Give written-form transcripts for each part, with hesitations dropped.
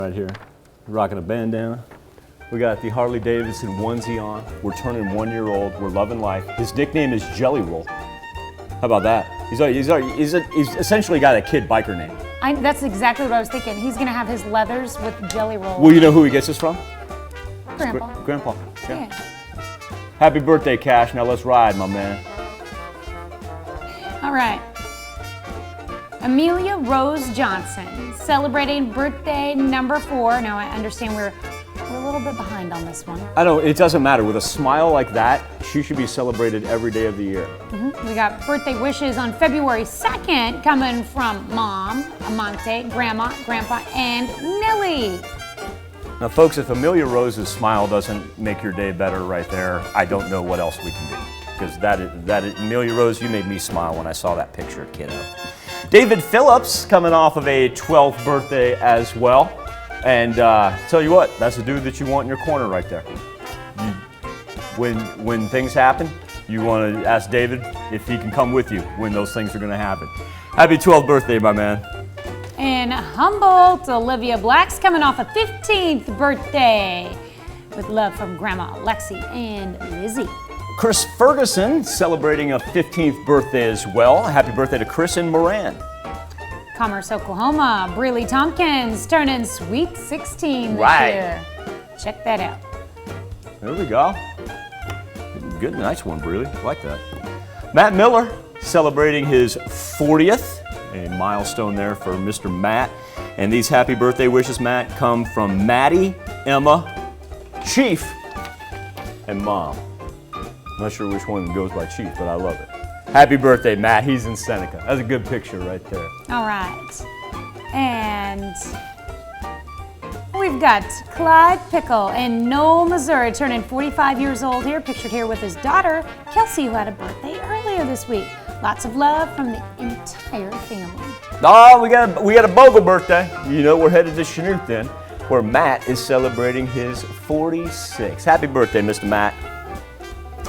Right here, rocking a bandana. We got the Harley Davidson onesie on. We're turning 1 year old. We're loving life. His nickname is Jelly Roll. How about that? He's essentially got a kid biker name. That's exactly what I was thinking. He's gonna have his leathers with Jelly Roll. Well, you know who he gets this from? Grandpa. Grandpa. Yeah. Yeah. Happy birthday, Cash. Now let's ride, my man. All right. Amelia Rose Johnson, celebrating birthday number 4. Now I understand we're a little bit behind on this one. I know, it doesn't matter. With a smile like that, she should be celebrated every day of the year. We got birthday wishes on February 2nd coming from Mom, Amante, Grandma, Grandpa, and Nellie. Now, folks, if Amelia Rose's smile doesn't make your day better right there, I don't know what else we can do. Because that is Amelia Rose, you made me smile when I saw that picture, kiddo. David Phillips coming off of a 12th birthday as well. And tell you what, that's the dude that you want in your corner right there. When things happen, you want to ask David if he can come with you when those things are going to happen. Happy 12th birthday, my man. In Humboldt, Olivia Black's coming off a 15th birthday with love from Grandma Lexi and Lizzie. Chris Ferguson celebrating a 15th birthday as well. Happy birthday to Chris and Moran. Commerce, Oklahoma, Breely Tompkins turning sweet 16 this year. Check that out. There we go. Good, nice one, Breely. I like that. Matt Miller celebrating his 40th, a milestone there for Mr. Matt. And these happy birthday wishes, Matt, come from Maddie, Emma, Chief, and Mom. I'm not sure which one goes by Chief, but I love it. Happy birthday, Matt. He's in Seneca. That's a good picture right there. All right. And we've got Clyde Pickle in Noel, Missouri, turning 45 years old here, pictured here with his daughter, Kelsey, who had a birthday earlier this week. Lots of love from the entire family. Oh, we got a Bogle birthday. You know, we're headed to Chanute then, where Matt is celebrating his 46th. Happy birthday, Mr. Matt.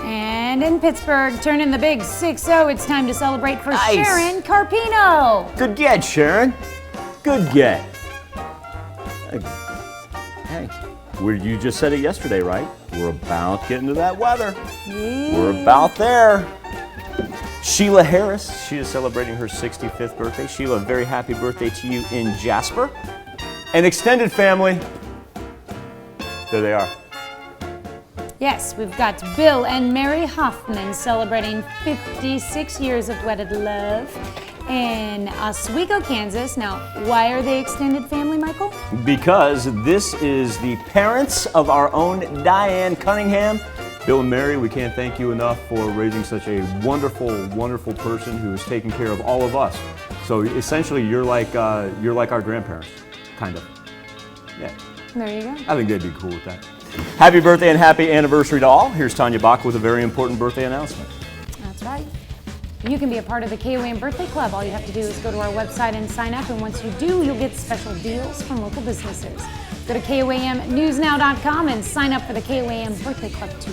And in Pittsburgh, turning the big 6-0, it's time to celebrate for Nice. Sharon Carpino. Good get, Sharon. Good get. Hey, you just said it yesterday, right? We're about getting to that weather. Yeah. We're about there. Sheila Harris, she is celebrating her 65th birthday. Sheila, very happy birthday to you in Jasper. And extended family, there they are. Yes, we've got Bill and Mary Hoffman celebrating 56 years of wedded love in Oswego, Kansas. Now, why are they extended family, Michael? Because this is the parents of our own Diane Cunningham. Bill and Mary, we can't thank you enough for raising such a wonderful, wonderful person who is taking care of all of us. So essentially, you're like our grandparents, kind of. Yeah. There you go. I think they'd be cool with that. Happy birthday and happy anniversary to all. Here's Tanya Bach with a very important birthday announcement. That's right. You can be a part of the KOAM Birthday Club. All you have to do is go to our website and sign up, and once you do, you'll get special deals from local businesses. Go to KOAMnewsnow.com and sign up for the KOAM Birthday Club today.